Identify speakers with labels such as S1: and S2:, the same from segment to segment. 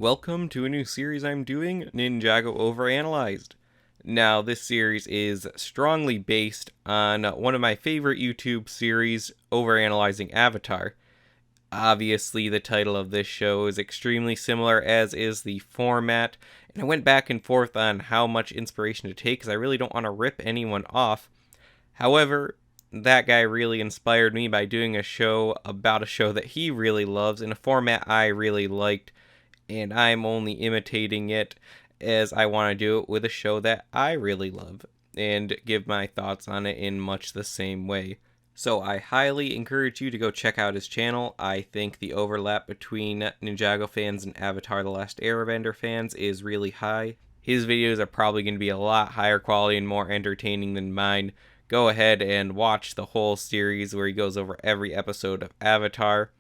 S1: Welcome to a new series I'm doing, Ninjago Overanalyzed. Now, this series is strongly based on one of my favorite YouTube series, Overanalyzing Avatar. Obviously, the title of this show is extremely similar, as is the format, and I went back and forth on how much inspiration to take, because I really don't want to rip anyone off. However, that guy really inspired me by doing a show about a show that he really loves in a format I really liked, and I'm only imitating it as I want to do it with a show that I really love and give my thoughts on it in much the same way. So I highly encourage you to go check out his channel. I think the overlap between Ninjago fans and Avatar The Last Airbender fans is really high. His videos are probably going to be a lot higher quality and more entertaining than mine. Go ahead and watch the whole series where he goes over every episode of Avatar.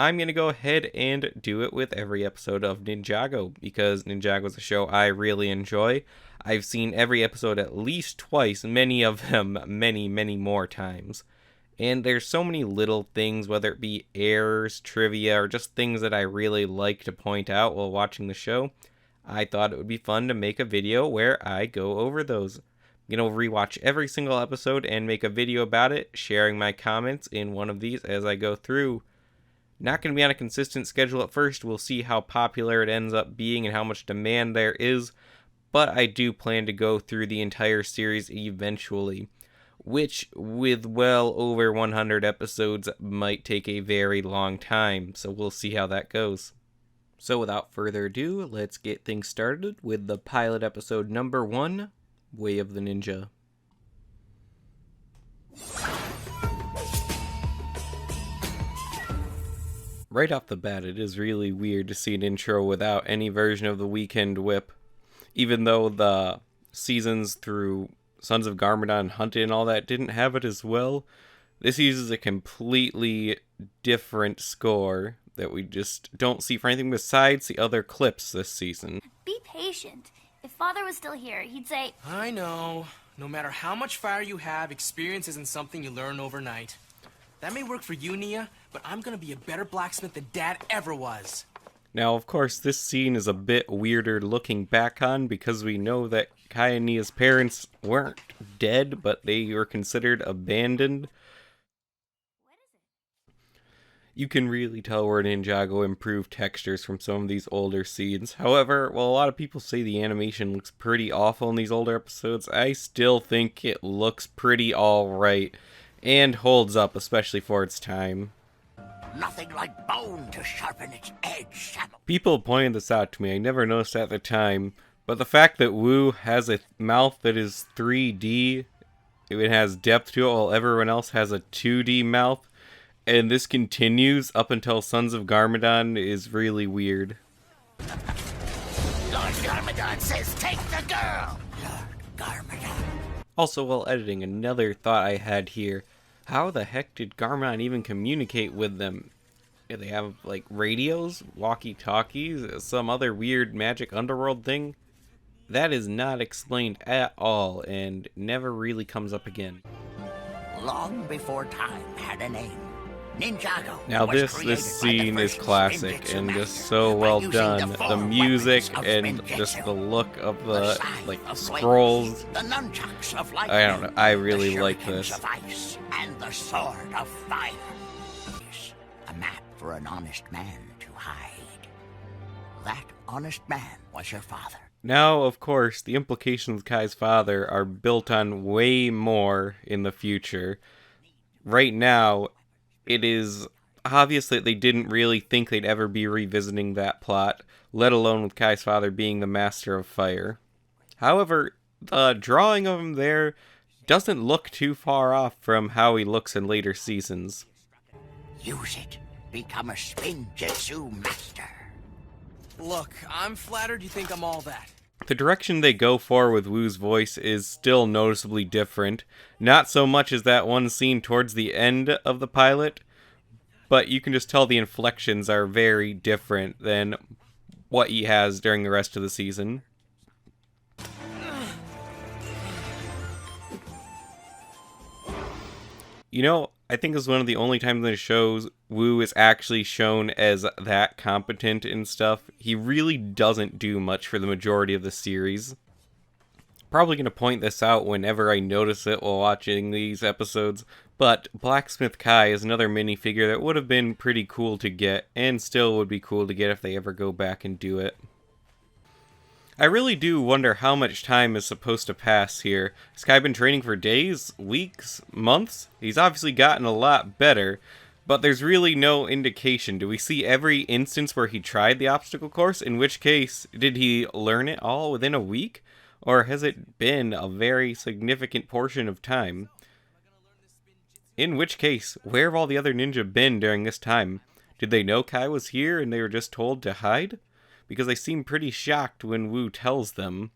S1: I'm going to go ahead and do it with every episode of Ninjago, because Ninjago is a show I really enjoy. I've seen every episode at least twice, many of them many more times. And there's so many little things, whether it be errors, trivia, or just things that I really like to point out while watching the show. I thought it would be fun to make a video where I go over those. Rewatch every single episode and make a video about it, sharing my comments in one of these as I go through. Not going to be on a consistent schedule at first. We'll see how popular it ends up being and how much demand there is. But I do plan to go through the entire series eventually, which with well over 100 episodes might take a very long time. So we'll see how that goes. So without further ado, let's get things started with the pilot episode number 1, Way of the Ninja. Right off the bat, it is really weird to see an intro without any version of the Weekend Whip. Even though the seasons through Sons of Garmadon and Hunted and all that didn't have it as well, this uses a completely different score that we just don't see for anything besides the other clips this season.
S2: Be patient. If Father was still here, he'd say,
S3: I know. No matter how much fire you have, experience isn't something you learn overnight. That may work for you, Nia, but I'm gonna be a better blacksmith than Dad ever was.
S1: Now, of course, this scene is a bit weirder looking back on because we know that Kai and Nia's parents weren't dead, but they were considered abandoned. You can really tell where Ninjago improved textures from some of these older scenes. However, while a lot of people say the animation looks pretty awful in these older episodes, I still think it looks pretty alright and holds up, especially for its time.
S4: Nothing like bone to sharpen its edge, Sam.
S1: People pointed this out to me. I never noticed at the time, but the fact that Wu has a mouth that is 3D, it has depth to it, while everyone else has a 2D mouth, and this continues up until Sons of Garmadon, is really weird.
S4: Lord Garmadon says take the girl. Lord Garmadon.
S1: Also, while editing, another thought I had here. How the heck did Garmadon even communicate with them? Do they have, like, radios? Walkie-talkies? Some other weird magic underworld thing? That is not explained at all, and never really comes up again.
S4: Long before time had a name, Ninjago.
S1: Now
S4: was
S1: this
S4: created by the
S1: scene is
S4: first
S1: classic
S4: ninjutsu
S1: and just
S4: master
S1: so
S4: by
S1: well
S4: using
S1: done.
S4: the
S1: The
S4: four
S1: music
S4: weapons of
S1: and
S4: ninjutsu.
S1: just the look of
S4: The
S1: the,
S4: scythe
S1: like,
S4: of
S1: scrolls.
S4: flames, the nunchucks of lightning,
S1: I don't know, I really
S4: the
S1: like
S4: shurikens
S1: this.
S4: of ice, and the sword of fire. A map for an honest man to hide. That honest man was your father.
S1: Now, of course, the implications of Kai's father are built on way more in the future. Right now, it is obvious that they didn't really think they'd ever be revisiting that plot, let alone with Kai's father being the master of fire. However, the drawing of him there doesn't look too far off from how he looks in later seasons.
S4: Use it. Become a spinjitzu master.
S3: Look, I'm flattered you think I'm all that.
S1: The direction they go for with Wu's voice is still noticeably different. Not so much as that one scene towards the end of the pilot, but you can just tell the inflections are very different than what he has during the rest of the season. I think this is one of the only times in the shows Wu is actually shown as that competent and stuff, he really doesn't do much for the majority of the series. Probably going to point this out whenever I notice it while watching these episodes, but Blacksmith Kai is another minifigure that would have been pretty cool to get, and still would be cool to get if they ever go back and do it. I really do wonder how much time is supposed to pass here. Has Kai been training for days, weeks, months? He's obviously gotten a lot better, but there's really no indication. Do we see every instance where he tried the obstacle course? In which case, did he learn it all within a week? Or has it been a very significant portion of time? In which case, where have all the other ninja been during this time? Did they know Kai was here and they were just told to hide? Because they seem pretty shocked when Wu tells them.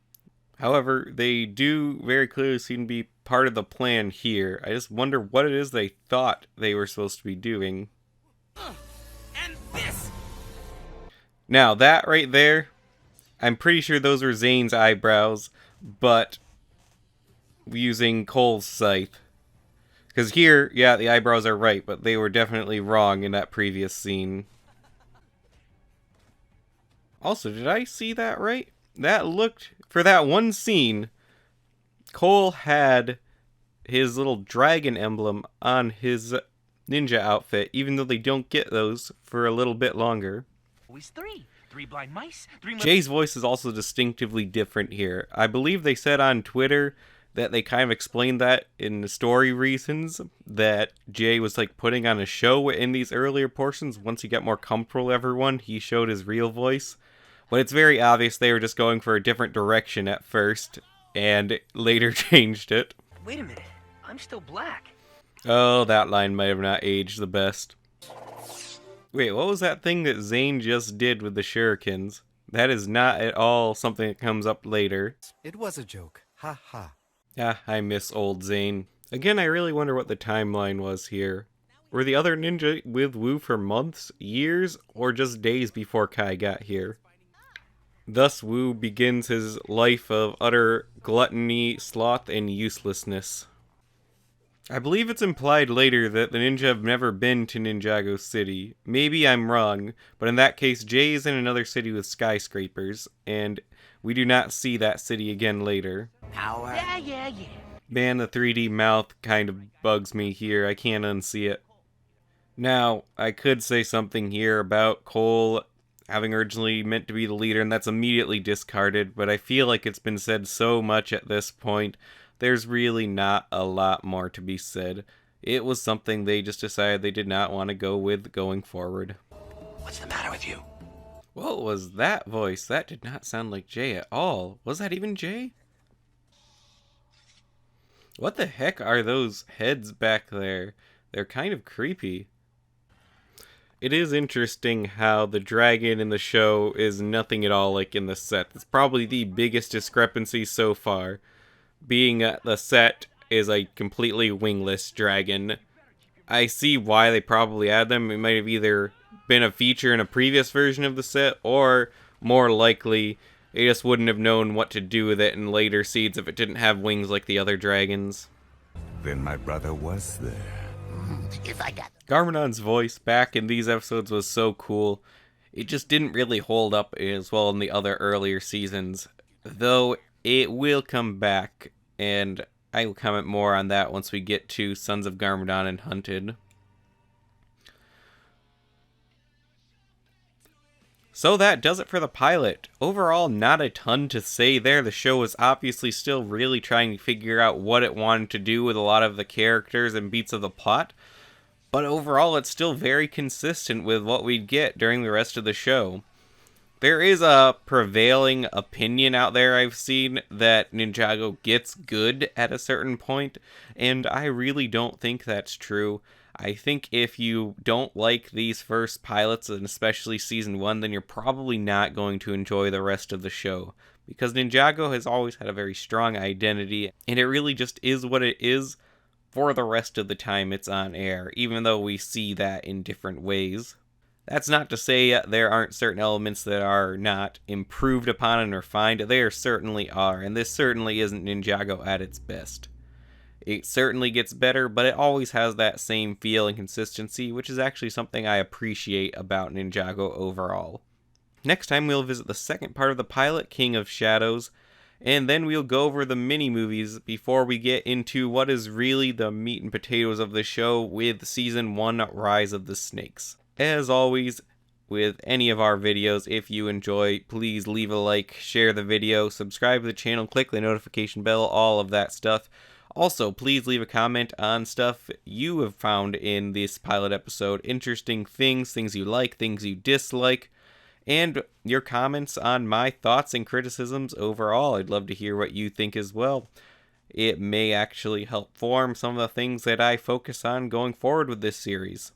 S1: However, they do very clearly seem to be part of the plan here. I just wonder what it is they thought they were supposed to be doing.
S3: And this!
S1: Now, that right there, I'm pretty sure those were Zane's eyebrows, but using Cole's scythe. Because here, yeah, the eyebrows are right, but they were definitely wrong in that previous scene. Also, did I see that right? That looked, for that one scene, Cole had his little dragon emblem on his ninja outfit, even though they don't get those for a little bit longer.
S5: Always three. Three blind mice.
S1: Jay's voice is also distinctively different here. I believe they said on Twitter that they kind of explained that in the story reasons, that Jay was like putting on a show in these earlier portions. Once he got more comfortable with everyone, he showed his real voice. But it's very obvious they were just going for a different direction at first, and later changed it.
S5: Wait a minute. I'm still black.
S1: Oh, that line might have not aged the best. Wait, what was that thing that Zane just did with the shurikens? That is not at all something that comes up later.
S6: It was a joke. Ha ha.
S1: Ah, I miss old Zane. Again, I really wonder what the timeline was here. Were the other ninja with Wu for months, years, or just days before Kai got here? Thus, Wu begins his life of utter gluttony, sloth, and uselessness. I believe it's implied later that the ninja have never been to Ninjago City. Maybe I'm wrong, but in that case, Jay is in another city with skyscrapers, and we do not see that city again later.
S4: Power.
S5: Yeah.
S1: Man, the 3D mouth kind of bugs me here. I can't unsee it. Now, I could say something here about Cole having originally meant to be the leader, and that's immediately discarded, but I feel like it's been said so much at this point, there's really not a lot more to be said. It was something they just decided they did not want to go with going forward.
S4: What's the matter with you?
S1: What was that voice? That did not sound like Jay at all. Was that even Jay? What the heck are those heads back there? They're kind of creepy. It is interesting how the dragon in the show is nothing at all like in the set. It's probably the biggest discrepancy so far, being the set is a completely wingless dragon. I see why they probably add them. It might have either been a feature in a previous version of the set, or more likely, they just wouldn't have known what to do with it in later seeds if it didn't have wings like the other dragons.
S6: Then my brother was there.
S4: If I got
S1: Garmadon's voice back in these episodes was so cool. It just didn't really hold up as well in the other earlier seasons, though it will come back, and I will comment more on that once we get to Sons of Garmadon and Hunted. So that does it for the pilot. Overall, not a ton to say there. The show was obviously still really trying to figure out what it wanted to do with a lot of the characters and beats of the plot. But overall, it's still very consistent with what we'd get during the rest of the show. There is a prevailing opinion out there I've seen that Ninjago gets good at a certain point, and I really don't think that's true. I think if you don't like these first pilots, and especially Season 1, then you're probably not going to enjoy the rest of the show. Because Ninjago has always had a very strong identity, and it really just is what it is for the rest of the time it's on air, even though we see that in different ways. That's not to say there aren't certain elements that are not improved upon and refined. There certainly are, and this certainly isn't Ninjago at its best. It certainly gets better, but it always has that same feel and consistency, which is actually something I appreciate about Ninjago overall. Next time we'll visit the second part of the pilot, King of Shadows, and then we'll go over the mini-movies before we get into what is really the meat and potatoes of the show with Season 1, Rise of the Snakes. As always, with any of our videos, if you enjoy, please leave a like, share the video, subscribe to the channel, click the notification bell, all of that stuff. Also, please leave a comment on stuff you have found in this pilot episode, interesting things you like, things you dislike, and your comments on my thoughts and criticisms overall. I'd love to hear what you think as well. It may actually help form some of the things that I focus on going forward with this series.